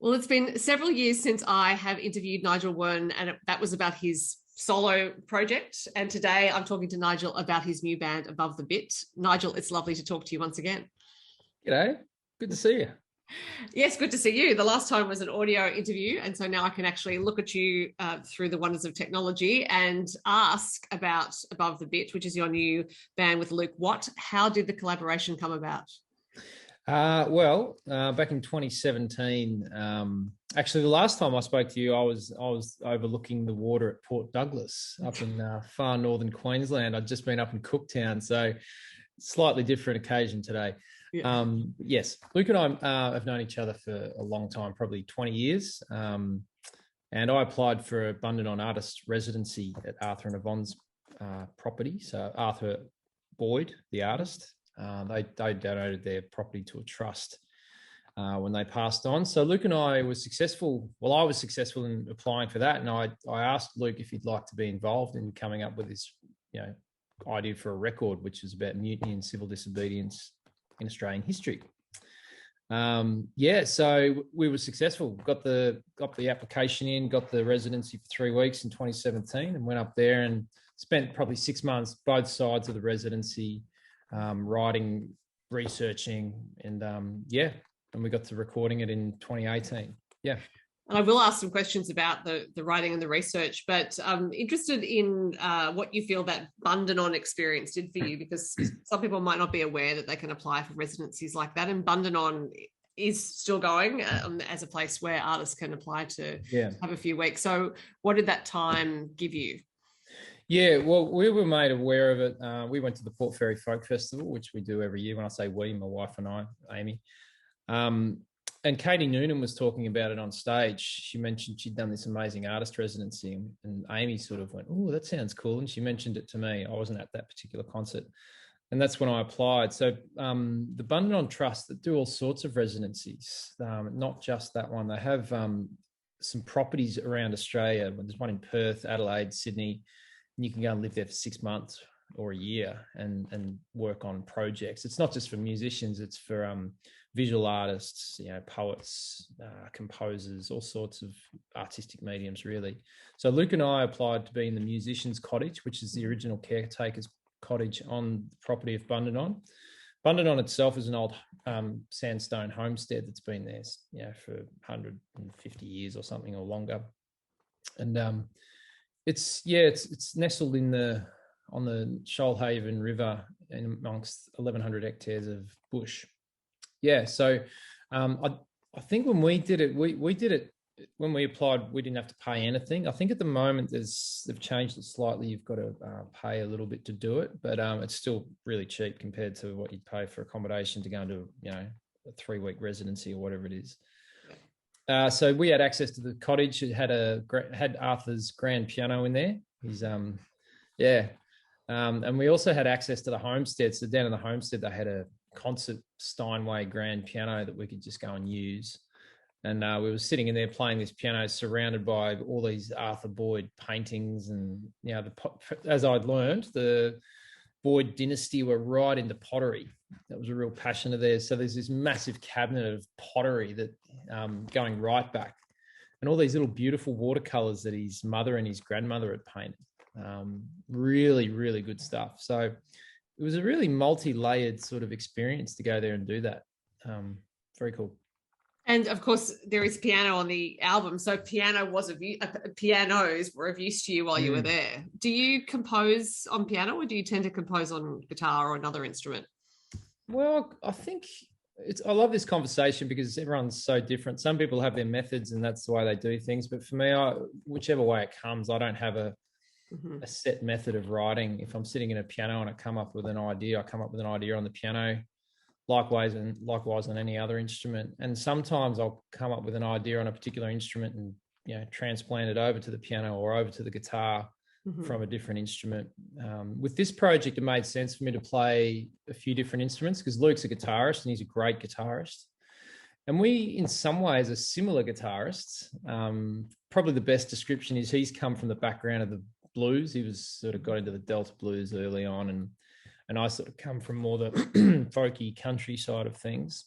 Well, it's been several years since I have interviewed Nigel Wearne, and that was about his solo project. And today I'm talking to Nigel about his new band, Above the Bit. Nigel, it's lovely to talk to you once again. G'day. Good to see you. Yes, good to see you. The last time was an audio interview, and so now I can actually look at you through the wonders of technology and ask about Above the Bit, which is your new band with Luke Watt. How did the collaboration come about? Back in 2017, actually, the last time I spoke to you, I was overlooking the water at Port Douglas up in far northern Queensland. I'd just been up in Cooktown, so slightly different occasion today. Yeah. Yes, Luke and I have known each other for a long time, probably 20 years. And I applied for a Bundanon artist residency at Arthur and Yvonne's property. So Arthur Boyd, the artist, they donated their property to a trust when they passed on. So Luke and I were successful. Well, I was successful in applying for that, and I asked Luke if he'd like to be involved in coming up with this, idea for a record, which is about mutiny and civil disobedience in Australian history. So we were successful. Got the application in, got the residency for 3 weeks in 2017, and went up there and spent probably 6 months both sides of the residency, writing, researching, and we got to recording it in 2018. Yeah. And I will ask some questions about the writing and the research, but I'm interested in what you feel that Bundanon experience did for you, because some people might not be aware that they can apply for residencies like that. And Bundanon is still going as a place where artists can apply to have a few weeks. So what did that time give you? Yeah, well, we were made aware of it. We went to the Port Fairy Folk Festival, which we do every year. When I say we, my wife and I, Amy. And Katie Noonan was talking about it on stage. She mentioned she'd done this amazing artist residency, and Amy sort of went, "Oh, that sounds cool." And she mentioned it to me. I wasn't at that particular concert. And that's when I applied. So the Bundanon Trust that do all sorts of residencies, not just that one. They have some properties around Australia. There's one in Perth, Adelaide, Sydney. And you can go and live there for 6 months or a year and work on projects. It's not just for musicians, it's for visual artists, poets, composers, all sorts of artistic mediums, really. So Luke and I applied to be in the Musicians' Cottage, which is the original caretaker's cottage on the property of Bundanon. Bundanon itself is an old sandstone homestead that's been there, for 150 years or something or longer. And it's nestled on the Shoalhaven River and amongst 1,100 hectares of bush. Yeah, so I think when we did it, we did it when we applied. We didn't have to pay anything. I think at the moment they've changed it slightly. You've got to pay a little bit to do it, but it's still really cheap compared to what you'd pay for accommodation to go into a 3-week residency or whatever it is. So we had access to the cottage. It had Arthur's grand piano in there. He's and we also had access to the homestead. So down in the homestead, they had a concert Steinway grand piano that we could just go and use. And we were sitting in there playing this piano, surrounded by all these Arthur Boyd paintings. And as I'd learned, the Boyd dynasty were right into pottery. That was a real passion of theirs. So there's this massive cabinet of pottery that going right back, and all these little beautiful watercolors that his mother and his grandmother had painted. Really, really good stuff. So it was a really multi-layered sort of experience to go there and do that. Very cool. And of course, there is piano on the album. So pianos were of use to you while you were there. Do you compose on piano, or do you tend to compose on guitar or another instrument? Well, I think I love this conversation because everyone's so different. Some people have their methods and that's the way they do things. But for me, whichever way it comes, I don't have a set method of writing. If I'm sitting in a piano and I come up with an idea, I come up with an idea on the piano. Likewise on any other instrument. And sometimes I'll come up with an idea on a particular instrument and transplant it over to the piano or over to the guitar from a different instrument. With this project, it made sense for me to play a few different instruments because Luke's a guitarist and he's a great guitarist. And we, in some ways, are similar guitarists. Probably the best description is he's come from the background of the blues. He was sort of got into the Delta blues early on, and I sort of come from more the folky country side of things,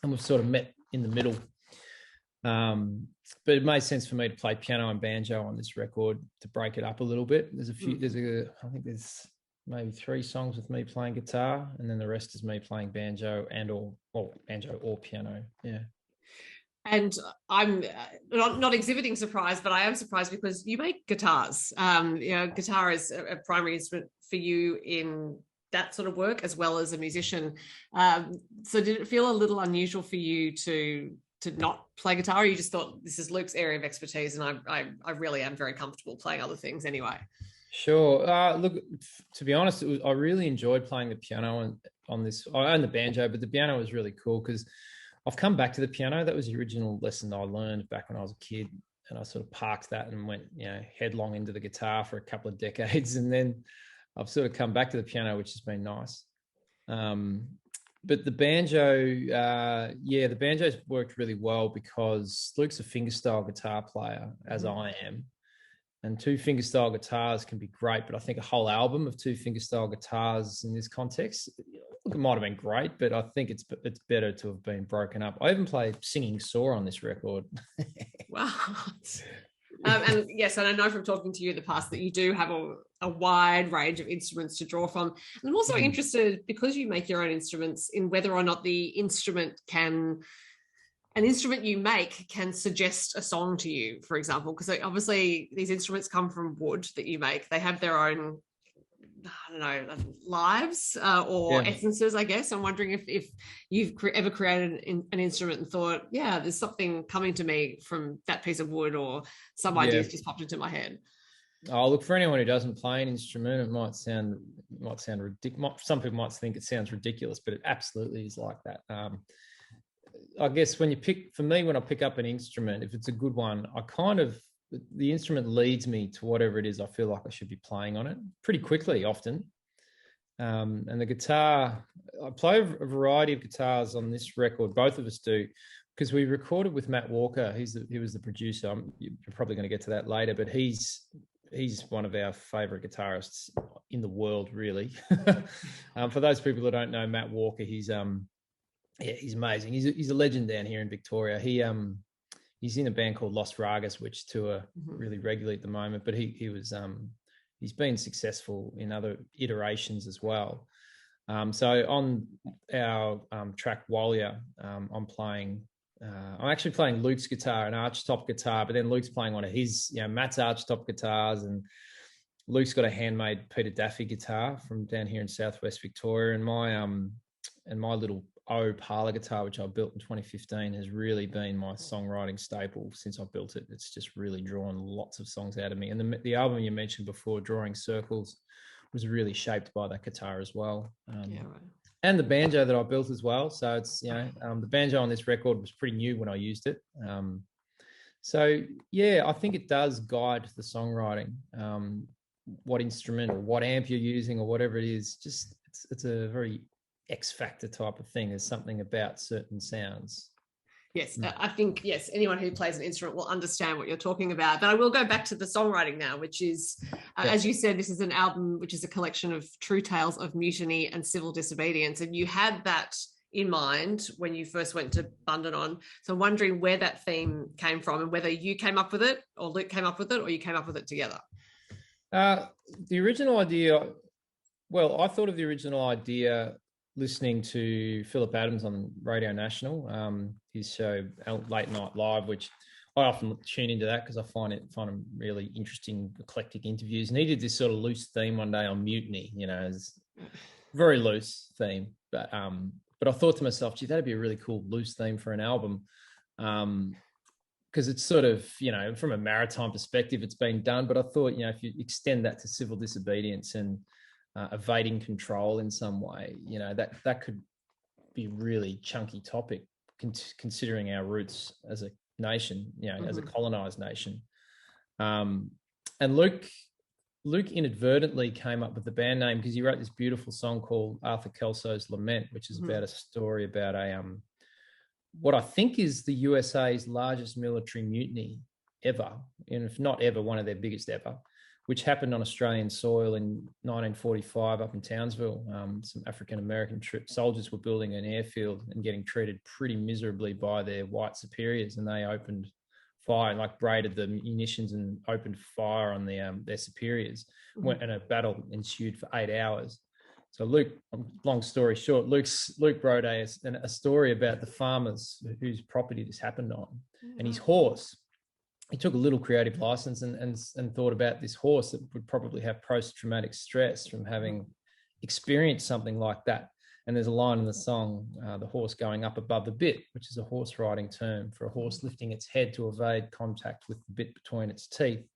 and we've sort of met in the middle. But it made sense for me to play piano and banjo on this record to break it up a little bit. There's a few, I think there's maybe 3 songs with me playing guitar, and then the rest is me playing banjo or banjo or piano. Yeah. And I'm not exhibiting surprise, but I am surprised because you make guitars. Guitar is a primary instrument for you in that sort of work as well as a musician. So did it feel a little unusual for you to not play guitar, or you just thought this is Luke's area of expertise and I really am very comfortable playing other things anyway? Sure. Look, to be honest, I really enjoyed playing the piano on this. I own the banjo, but the piano was really cool because I've come back to the piano. That was the original lesson I learned back when I was a kid, and I sort of parked that and went, headlong into the guitar for a couple of decades, and then I've sort of come back to the piano, which has been nice. But the banjo, the banjo's worked really well because Luke's a fingerstyle guitar player, as I am. And 2 fingerstyle guitars can be great, but I think a whole album of 2 fingerstyle guitars in this context, look, it might have been great, but I think it's better to have been broken up. I even played singing saw on this record. Wow. And yes, and I know from talking to you in the past that you do have a wide range of instruments to draw from. And I'm also interested, because you make your own instruments, in whether or not an instrument you make can suggest a song to you, for example, because obviously these instruments come from wood that you make. They have their own, I don't know, lives or essences, I guess. I'm wondering if you've ever created an instrument and thought, there's something coming to me from that piece of wood, or some ideas just popped into my head. Oh, look, for anyone who doesn't play an instrument, it might sound ridiculous. Some people might think it sounds ridiculous, but it absolutely is like that. I guess when I pick up an instrument, if it's a good one, the instrument leads me to whatever it is I feel like I should be playing on it pretty quickly often. And the guitar, I play a variety of guitars on this record. Both of us do, because we recorded with Matt Walker. He was the producer. You're probably going to get to that later, but he's one of our favorite guitarists in the world, really. For those people that don't know Matt Walker, he's amazing. He's a legend down here in Victoria. He's in a band called Lost Ragas, which tour really regularly at the moment. But he's been successful in other iterations as well. So on our track Walia, I'm actually playing Luke's guitar, an archtop guitar, but then Luke's playing one of his, Matt's archtop guitars, and Luke's got a handmade Peter Daffy guitar from down here in Southwest Victoria, and my little parlor guitar, which I built in 2015, has really been my songwriting staple since I built it. It's just really drawn lots of songs out of me. And the album you mentioned before, Drawing Circles, was really shaped by that guitar as well. And the banjo that I built as well. So it's, the banjo on this record was pretty new when I used it. I think it does guide the songwriting. What instrument or what amp you're using or whatever it is, just it's a very X factor type of thing. There's something about certain sounds. Yes, I think, anyone who plays an instrument will understand what you're talking about. But I will go back to the songwriting now, which is, as you said, this is an album which is a collection of true tales of mutiny and civil disobedience. And you had that in mind when you first went to Bundanon. So I'm wondering where that theme came from and whether you came up with it or Luke came up with it or you came up with it together. The original idea, I thought of the original idea listening to Philip Adams on Radio National, his show Late Night Live, which I often tune into that because I find them really interesting, eclectic interviews. And he did this sort of loose theme one day on mutiny, it's very loose theme. But I thought to myself, gee, that'd be a really cool loose theme for an album. Because it's sort of, from a maritime perspective, it's been done. But I thought, if you extend that to civil disobedience and evading control in some way, that could be a really chunky topic, considering our roots as a nation, as a colonized nation. And Luke inadvertently came up with the band name because he wrote this beautiful song called Arthur Kelso's Lament, which is about a story about what I think is the USA's largest military mutiny ever, and if not ever, one of their biggest ever. which happened on Australian soil in 1945 up in Townsville. Some African-American soldiers were building an airfield and getting treated pretty miserably by their white superiors, and they opened fire, like braided the munitions and opened fire on their superiors. Went and a battle ensued for 8 hours. So Luke, long story short, Luke wrote a story about the farmers whose property this happened on, and his horse. He took a little creative license and thought about this horse that would probably have post-traumatic stress from having experienced something like that. And there's a line in the song, the horse going up above the bit, which is a horse riding term for a horse lifting its head to evade contact with the bit between its teeth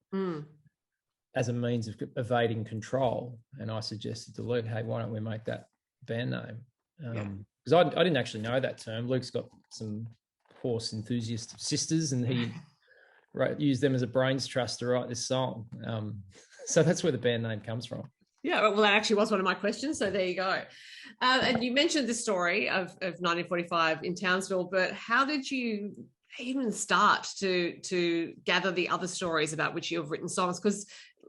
as a means of evading control. And I suggested to Luke, hey, why don't we make that band name? Because I didn't actually know that term. Luke's got some horse enthusiast sisters, and he used them as a brains trust to write this song. So that's where the band name comes from. Yeah, well, that actually was one of my questions. So there you go. And you mentioned the story of 1945 in Townsville, but how did you even start to gather the other stories about which you have written songs? Because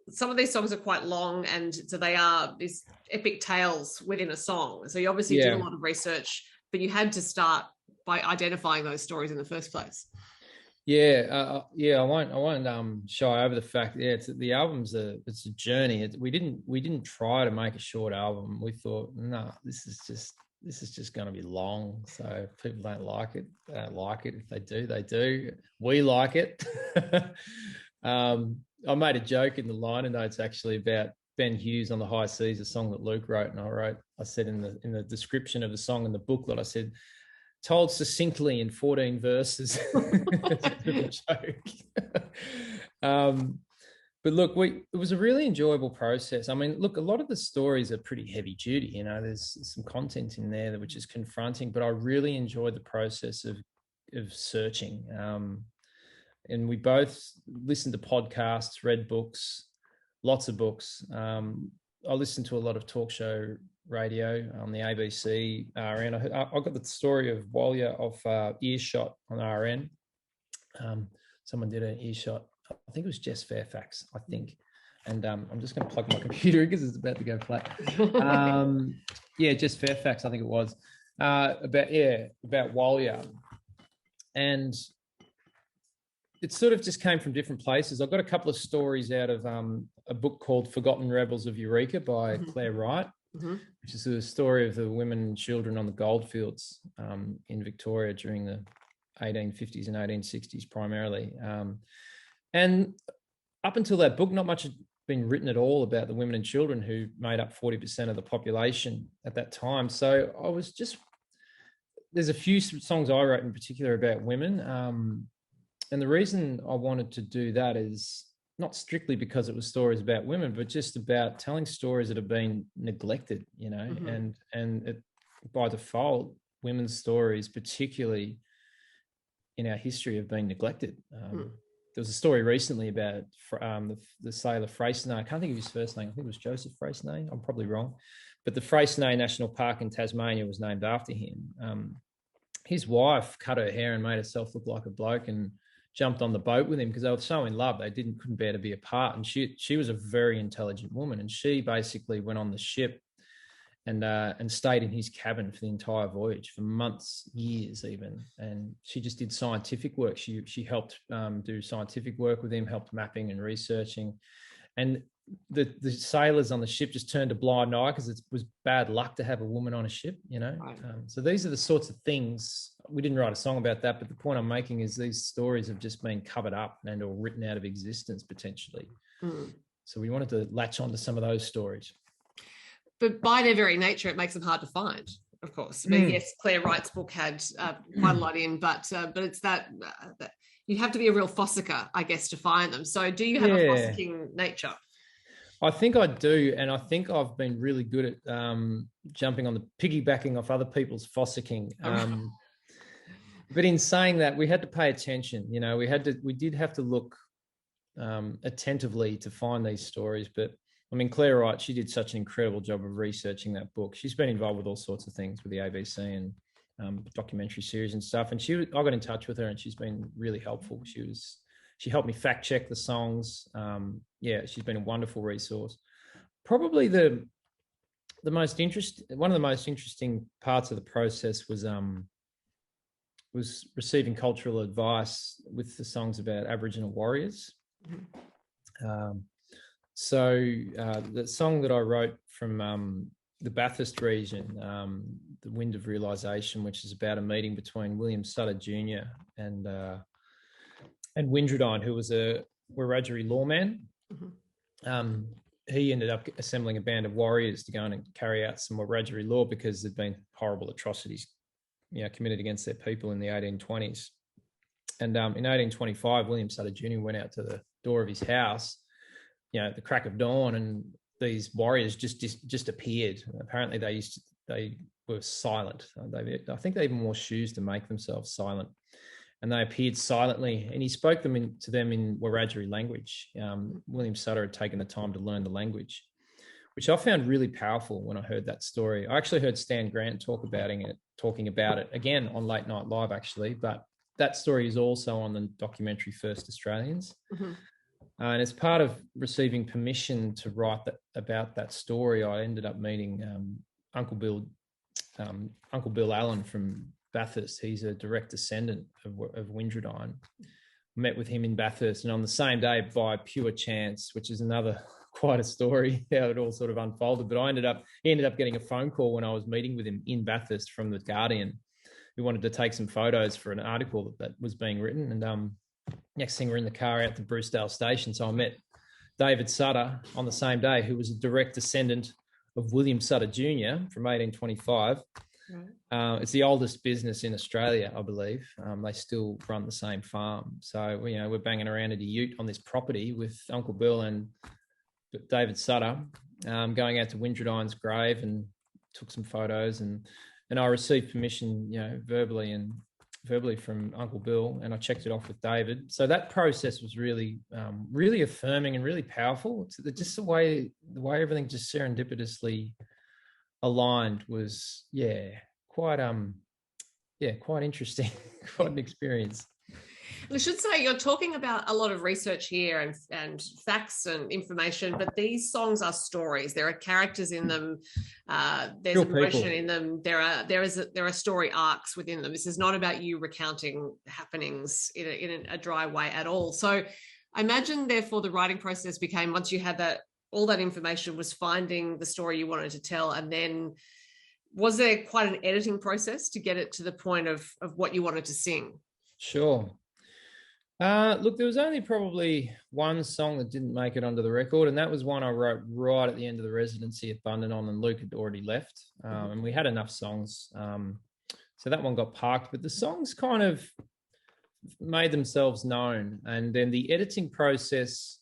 some of these songs are quite long, and so they are these epic tales within a song. So you obviously did a lot of research, but you had to start by identifying those stories in the first place. I won't shy over the fact. The album's it's a journey. We didn't try to make a short album. We thought, no, this is just going to be long. So if people don't like it, they don't like it. If they do, they do. We like it. I made a joke in the liner notes actually about Ben Hughes on the High Seas, a song that Luke wrote, and I said in the description of the song in the booklet, I said, told succinctly in 14 verses. It's a bit of a joke. But look, it was a really enjoyable process. I mean, look, a lot of the stories are pretty heavy duty. You know, there's some content in there which is confronting, but I really enjoyed the process of searching. And we both listened to podcasts, read books, lots of books. I listened to a lot of talk show radio on the ABC, RN. I got the story of Walia of Earshot on RN. Someone did an Earshot. I think it was Jess Fairfax, I think. And I'm just going to plug my computer because it's about to go flat. Jess Fairfax, I think it was. About Walia. And it sort of just came from different places. I've got a couple of stories out of a book called Forgotten Rebels of Eureka by Claire Wright, which is a story of the women and children on the goldfields in Victoria during the 1850s and 1860s primarily. And up until that book, not much had been written at all about the women and children who made up 40% of the population at that time. So I was there's a few songs I wrote in particular about women. And the reason I wanted to do that is not strictly because it was stories about women, but just about telling stories that have been neglected, you know, and it, by default, women's stories, particularly in our history, have been neglected. There was a story recently about the sailor Freycinet. I can't think of his first name. I think it was Joseph Freycinet. I'm probably wrong. But the Freycinet National Park in Tasmania was named after him. His wife cut her hair and made herself look like a bloke and jumped on the boat with him because they were so in love. They couldn't bear to be apart. And she was a very intelligent woman. And she basically went on the ship and stayed in his cabin for the entire voyage for months, years even. And she just did scientific work. She helped do scientific work with him, helped mapping and researching. And the sailors on the ship just turned a blind eye because it was bad luck to have a woman on a ship, you know. Right. So these are the sorts of things. We didn't write a song about that, but the point I'm making is these stories have just been covered up and or written out of existence potentially. So we wanted to latch on to some of those stories. But by their very nature, it makes them hard to find, of course. I mean, yes, Claire Wright's book had quite a lot in, but it's that you have to be a real fossicker, I guess, to find them. So do you have a fossicking nature? I think I do, and I think I've been really good at jumping on the piggybacking off other people's fossicking. But in saying that, we had to pay attention. You know, we did have to look attentively to find these stories. But I mean, Claire Wright, she did such an incredible job of researching that book. She's been involved with all sorts of things with the ABC and documentary series and stuff. And I got in touch with her, and she's been really helpful. She helped me fact check the songs. She's been a wonderful resource. Probably one of the most interesting parts of the process was receiving cultural advice with the songs about Aboriginal warriors. The song that I wrote from the Bathurst region, The Wind of Realisation, which is about a meeting between William Sutter Jr. and Windradine, who was a Wiradjuri lawman. He ended up assembling a band of warriors to go and carry out some Wiradjuri law because there'd been horrible atrocities, committed against their people in the 1820s. And in 1825, William Sutter Jr. went out to the door of his house, at the crack of dawn, and these warriors just appeared. Apparently, they were silent. I think they even wore shoes to make themselves silent. And they appeared silently, and he spoke to them in Wiradjuri language. William Sutter had taken the time to learn the language, which I found really powerful when I heard that story. I actually heard Stan Grant talking about it again on Late Night Live, actually, but that story is also on the documentary First Australians. And as part of receiving permission to write about that story, I ended up meeting Uncle Bill Allen from Bathurst. He's a direct descendant of Windradine. Met with him in Bathurst, and on the same day, by pure chance, which is another quite a story how it all sort of unfolded. But he ended up getting a phone call when I was meeting with him in Bathurst from the Guardian, who wanted to take some photos for an article that was being written. And next thing, we're in the car out to Brucedale Station. So I met David Sutter on the same day, who was a direct descendant of William Sutter Jr. from 1825. It's the oldest business in Australia, I believe. They still run the same farm. So, we're banging around in a ute on this property with Uncle Bill and David Sutter, going out to Windradine's grave and took some photos. And I received permission, verbally from Uncle Bill, and I checked it off with David. So that process was really, really affirming and really powerful. It's just the way everything just serendipitously aligned was quite interesting. Quite an experience. I should say you're talking about a lot of research here and facts and information, but these songs are stories. There are characters in them. There's emotion in them. There are story arcs within them. This is not about you recounting happenings in a dry way at all. So I imagine, therefore, the writing process became, once you had all that information, was finding the story you wanted to tell, and then was there quite an editing process to get it to the point of what you wanted to sing? Sure. Look, there was only probably one song that didn't make it onto the record, and that was one I wrote right at the end of the residency at Bundanon, and Luke had already left, and we had enough songs. So that one got parked, but the songs kind of made themselves known, and then the editing process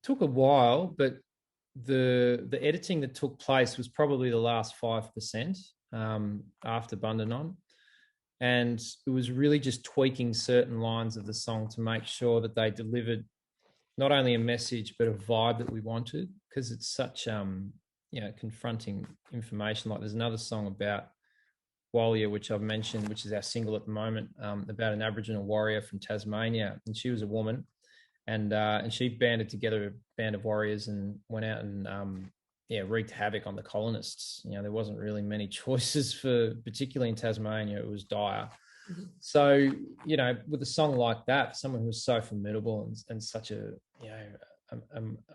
took a while, but the editing that took place was probably the last 5% after Bundanon. And it was really just tweaking certain lines of the song to make sure that they delivered not only a message, but a vibe that we wanted, because it's such, confronting information. Like there's another song about Walia, which I've mentioned, which is our single at the moment, about an Aboriginal warrior from Tasmania. And she was a woman, and she banded together a band of warriors and went out and wreaked havoc on the colonists. There wasn't really many choices particularly in Tasmania. It was dire. Mm-hmm. So, with a song like that, someone who was so formidable and such a,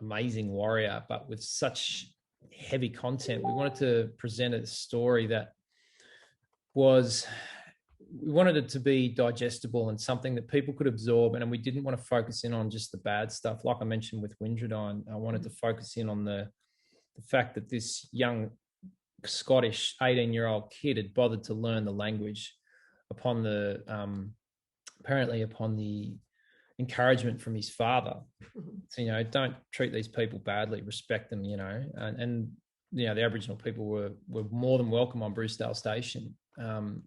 amazing warrior, but with such heavy content, we wanted to present a story that we wanted it to be digestible and something that people could absorb. And we didn't want to focus in on just the bad stuff. Like I mentioned with Windradine, I wanted to focus in on the fact that this young Scottish 18-year-old kid had bothered to learn the language upon the encouragement from his father. So, don't treat these people badly, respect them, and the Aboriginal people were more than welcome on Brucedale Station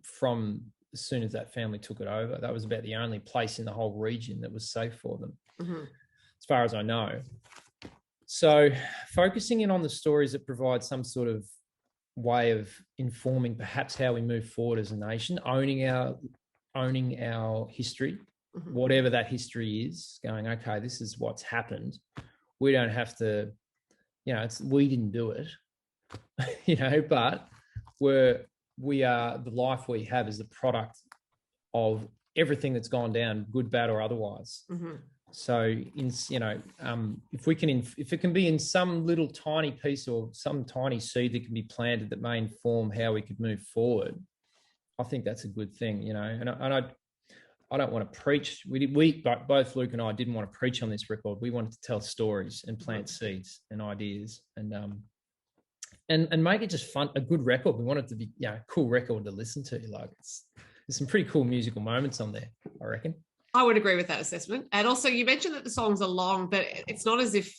from as soon as that family took it over. That was about the only place in the whole region that was safe for them, as far as I know. So focusing in on the stories that provide some sort of way of informing perhaps how we move forward as a nation, owning our history, whatever that history is, going, okay, this is what's happened. We don't have to, we didn't do it, but we are, the life we have is the product of everything that's gone down, good, bad, or otherwise. So, if it can be in some little tiny piece or some tiny seed that can be planted that may inform how we could move forward, I think that's a good thing, And I don't want to preach. Both Luke and I didn't want to preach on this record. We wanted to tell stories and plant seeds and ideas, and make it just fun, a good record. We want it to be, a cool record to listen to. Like, there's some pretty cool musical moments on there, I reckon. I would agree with that assessment. And also, you mentioned that the songs are long, but it's not as if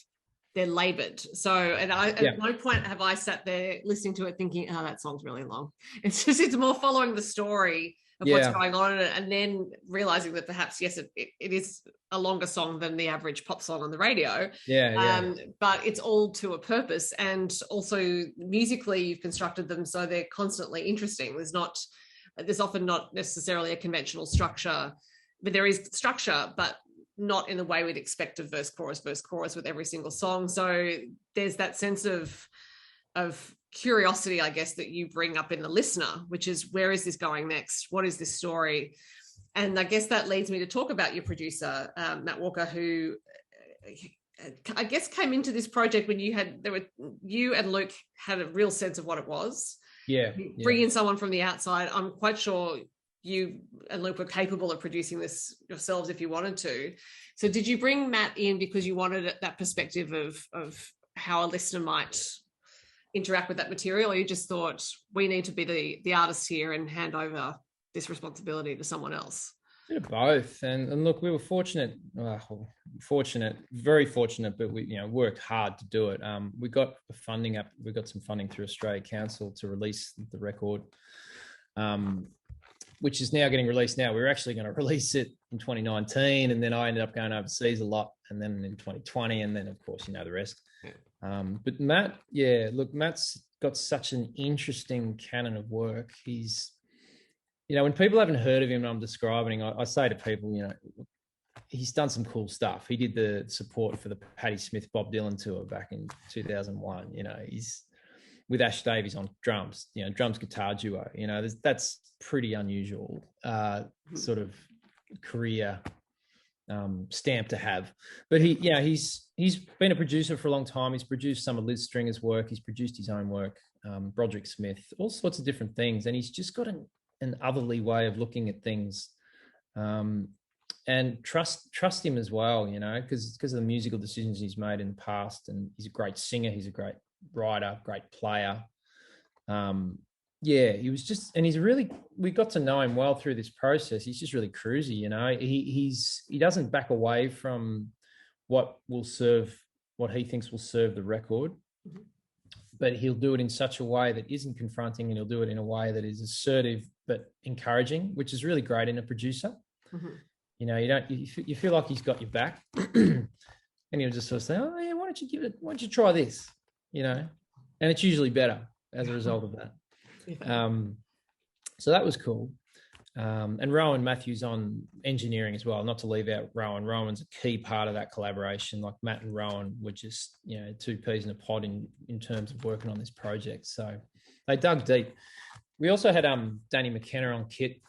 they're labored. So, at no point have I sat there listening to it thinking, oh, that song's really long. It's more following the story of what's going on in it, and then realizing that perhaps, yes, it is a longer song than the average pop song on the radio. But it's all to a purpose. And also musically, you've constructed them so they're constantly interesting. There's often not necessarily a conventional structure, but there is structure, but not in the way we'd expect of verse, chorus with every single song. So there's that sense of curiosity, I guess, that you bring up in the listener, which is, where is this going next? What is this story? And I guess that leads me to talk about your producer, Matt Walker, who I guess came into this project when you and Luke had a real sense of what it was. Bring in someone from the outside. I'm quite sure you and Luke were capable of producing this yourselves if you wanted to. So did you bring Matt in because you wanted that perspective of how a listener might interact with that material, or you just thought, we need to be the artist here and hand over this responsibility to someone else? A bit of both. And look, we were very fortunate, but we worked hard to do it. We got some funding through Australia Council to release the record, which is now getting released now. We were actually going to release it in 2019, and then I ended up going overseas a lot, and then in 2020, and then of course the rest. But Matt, Matt's got such an interesting canon of work. He's, when people haven't heard of him and I'm describing, I say to people, he's done some cool stuff. He did the support for the Patti Smith Bob Dylan tour back in 2001. He's with Ash Davies on drums, drums guitar duo. That's pretty unusual sort of career stamp to have. But he's been a producer for a long time. He's produced some of Liz Stringer's work. He's produced his own work, Broderick Smith, all sorts of different things. And he's just got an otherly way of looking at things, and trust him as well, because of the musical decisions he's made in the past. And he's a great singer. He's a great writer, great player. He was just, and we got to know him well through this process. He's just really cruisy, he doesn't back away from what he thinks will serve the record, but he'll do it in such a way that isn't confronting, and he'll do it in a way that is assertive but encouraging, which is really great in a producer. You feel like he's got your back, and he'll just sort of say, oh yeah, why don't you try this, and it's usually better as a result of that. So that was cool. And Rowan Matthews on engineering as well, not to leave out Rowan. Rowan's a key part of that collaboration. Like, Matt and Rowan were just, two peas in a pod in terms of working on this project. So they dug deep. We also had Danny Mckenna on kit,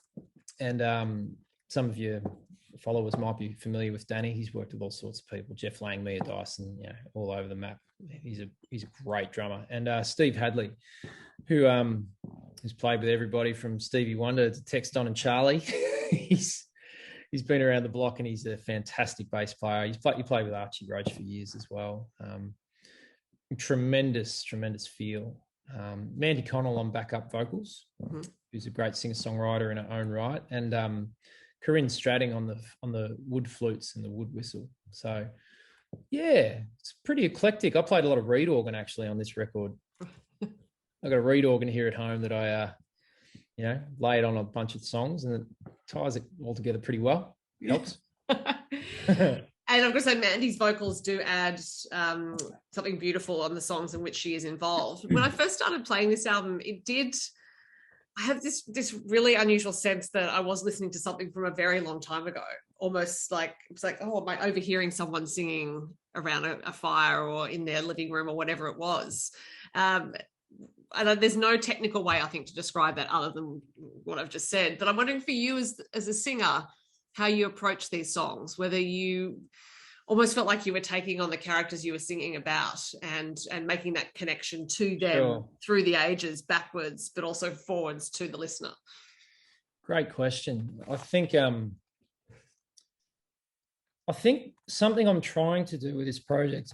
and some of your followers might be familiar with Danny. He's worked with all sorts of people, Jeff Lang, Mia Dyson, all over the map. He's a great drummer. And Steve Hadley, who has played with everybody from Stevie Wonder to Texton and Charlie. He's been around the block, and he's a fantastic bass player. He played with Archie Roach for years as well. Tremendous feel. Mandy Connell on backup vocals, who's a great singer-songwriter in her own right, and Corinne Stratting on the wood flutes and the wood whistle. So it's pretty eclectic. I played a lot of reed organ actually on this record. I got a reed organ here at home that I lay it on a bunch of songs, and it ties it all together pretty well. It helps. And I'm going to say Mandy's vocals do add something beautiful on the songs in which she is involved. When I first started playing this album, I have this really unusual sense that I was listening to something from a very long time ago, almost like it's like, oh, am I overhearing someone singing around a fire or in their living room or whatever it was. And there's no technical way, I think, to describe that other than what I've just said. But I'm wondering for you as a singer, how you approach these songs, whether you almost felt like you were taking on the characters you were singing about and making that connection to them through the ages, backwards, but also forwards to the listener. Great question. I think something I'm trying to do with this project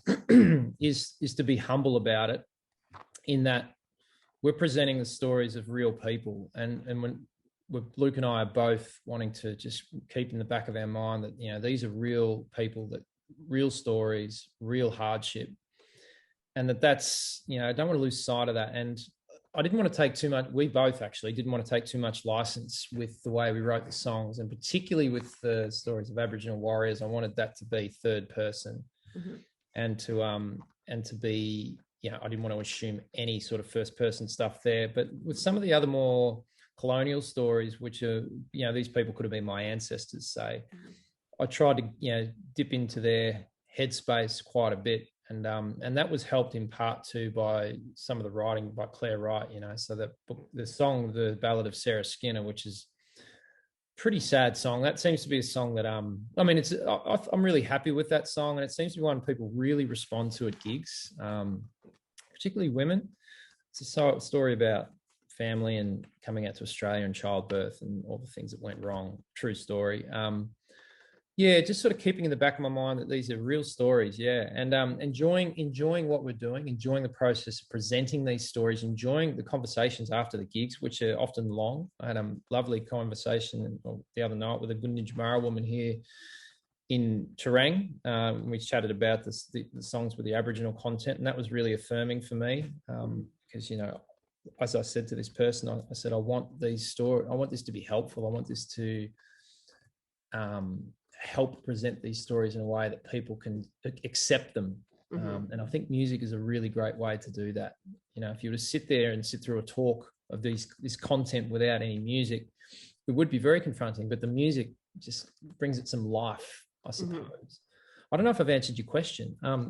is to be humble about it, in that we're presenting the stories of real people, and when Luke and I are both wanting to just keep in the back of our mind that, you know, these are real people, that real stories, real hardship, and that's, you know, I don't want to lose sight of that. And I didn't want to take too much, we both actually didn't want to take too much license with the way we wrote the songs, and particularly with the stories of Aboriginal warriors. I wanted that to be third person, and to be, you know, I didn't want to assume any sort of first person stuff there. But with some of the other more colonial stories, which are, you know, these people could have been my ancestors, say, I tried to, you know, dip into their headspace quite a bit. And that was helped in part too by some of the writing by Claire Wright, you know. So the song, the Ballad of Sarah Skinner, which is a pretty sad song, that seems to be a song that I mean, I'm really happy with that song, and it seems to be one people really respond to at gigs, particularly women. It's a story about family and coming out to Australia and childbirth and all the things that went wrong. True story. Yeah, just sort of keeping in the back of my mind that these are real stories, yeah, and enjoying what we're doing, enjoying the process of presenting these stories, enjoying the conversations after the gigs, which are often long. I had a lovely conversation the other night with a Gunditjmara woman here in Terang. We chatted about the songs with the Aboriginal content, and that was really affirming for me, because, you know, as I said to this person, I said, I want this to be helpful. I want this to help present these stories in a way that people can accept them. And I think music is a really great way to do that. You know, if you were to sit there and sit through a talk of this content without any music, it would be very confronting, but the music just brings it some life, I suppose. I don't know if I've answered your question. Yeah,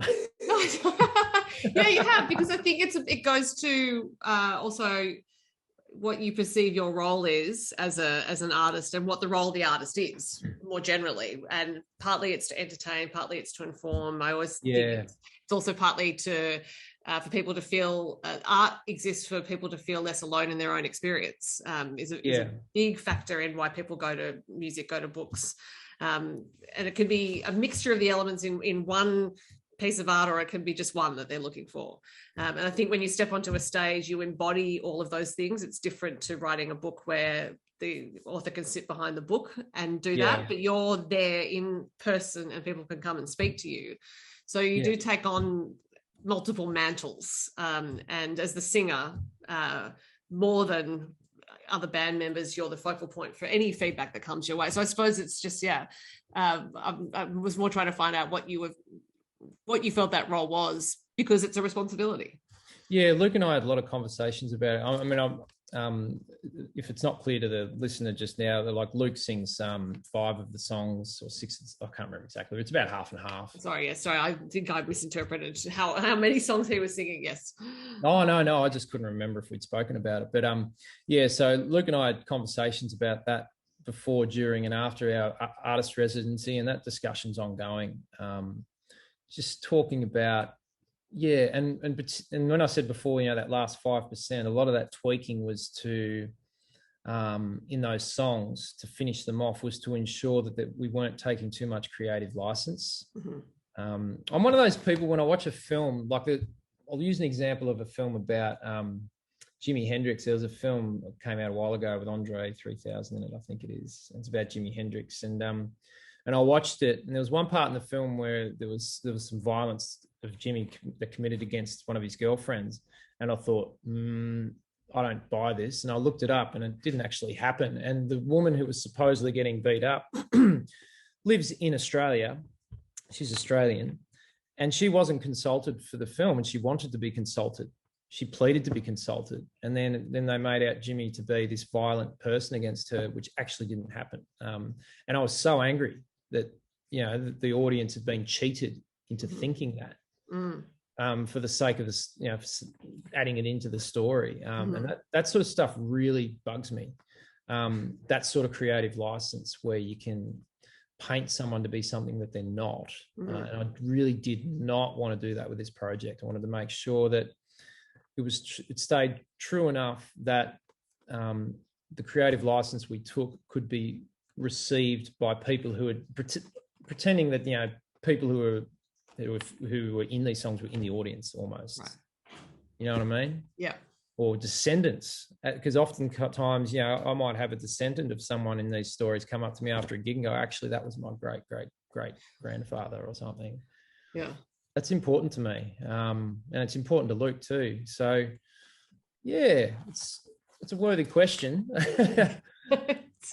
you have, because I think it goes to also what you perceive your role is as an artist, and what the role of the artist is more generally. And partly it's to entertain, partly it's to inform. I always think it's also partly to for people to feel art exists for people to feel less alone in their own experience. Is a big factor in why people go to music, go to books, and it can be a mixture of the elements in one piece of art, or it can be just one that they're looking for. And I think when you step onto a stage, you embody all of those things. It's different to writing a book where the author can sit behind the book and do that, but you're there in person and people can come and speak to you. So you do take on multiple mantles. And as the singer, more than other band members, you're the focal point for any feedback that comes your way. So I suppose it's just, I was more trying to find out what you felt that role was, because it's a responsibility. Yeah, Luke and I had a lot of conversations about it. I mean, if it's not clear to the listener just now, they're like, Luke sings 5 of the songs, or 6, I can't remember exactly. It's about half and half. Sorry, I think I misinterpreted how many songs he was singing. Yes. Oh, no, I just couldn't remember if we'd spoken about it. But so Luke and I had conversations about that before, during, and after our artist residency, and that discussion's ongoing. Just talking about, and when I said before, you know, that last 5%, a lot of that tweaking was to, in those songs, to finish them off, was to ensure that we weren't taking too much creative license. I'm one of those people, when I watch a film, like I'll use an example of a film about Jimi Hendrix. There was a film that came out a while ago with Andre 3000 in it, I think it is. It's about Jimi Hendrix, and I watched it, and there was one part in the film where there was some violence of Jimmy that committed against one of his girlfriends, and I thought, I don't buy this. And I looked it up, and it didn't actually happen. And the woman who was supposedly getting beat up lives in Australia. She's Australian, and she wasn't consulted for the film, and she wanted to be consulted. She pleaded to be consulted, and then they made out Jimmy to be this violent person against her, which actually didn't happen. And I was so angry that, you know, the audience have been cheated into thinking that. For the sake of this, you know, adding it into the story. And that sort of stuff really bugs me. That sort of creative license where you can paint someone to be something that they're not. And I really did not want to do that with this project. I wanted to make sure that it stayed true enough that the creative license we took could be received by people who are pretending that, you know, people who were in these songs were in the audience almost. Right. You know what I mean? Yeah. Or descendants, because oftentimes, you know, I might have a descendant of someone in these stories come up to me after a gig and go, actually, that was my great grandfather or something. Yeah. That's important to me. And it's important to Luke too. So yeah, it's a worthy question.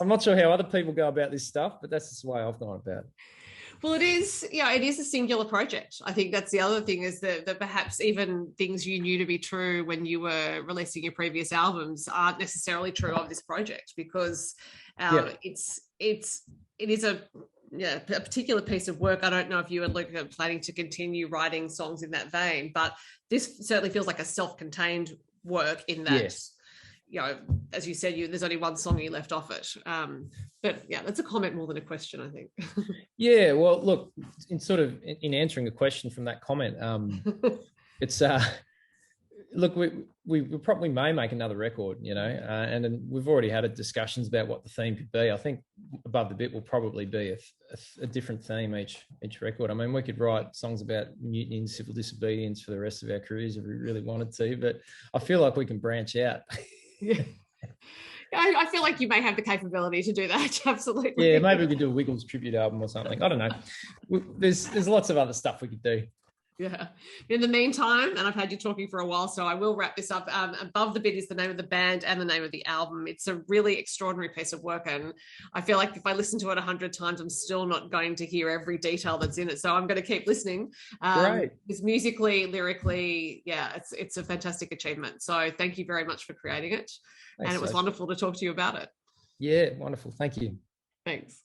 I'm not sure how other people go about this stuff, but that's just the way I've gone about it. Well, it is a singular project. I think that's the other thing, is that perhaps even things you knew to be true when you were releasing your previous albums aren't necessarily true of this project, because it is a particular piece of work. I don't know if you and Luke are planning to continue writing songs in that vein, but this certainly feels like a self-contained work in that. Yes. You know, as you said, there's only one song you left off it. But yeah, that's a comment more than a question, I think. Yeah, well, look, in answering the question from that comment, it's look, we probably may make another record, you know, and then we've already had discussions about what the theme could be. I think Above the Bit will probably be a different theme each record. I mean, we could write songs about mutiny and civil disobedience for the rest of our careers if we really wanted to, but I feel like we can branch out. Yeah. I feel like you may have the capability to do that. Absolutely. Yeah, maybe we could do a Wiggles tribute album or something. I don't know. There's lots of other stuff we could do. Yeah. In the meantime, and I've had you talking for a while, so I will wrap this up. Above the Bit is the name of the band and the name of the album. It's a really extraordinary piece of work, and I feel like if I listen to it 100 times, I'm still not going to hear every detail that's in it. So I'm going to keep listening. Great. It's musically, lyrically, it's a fantastic achievement. So thank you very much for creating it. Thanks, and it was wonderful to talk to you about it. Yeah, wonderful. Thank you. Thanks.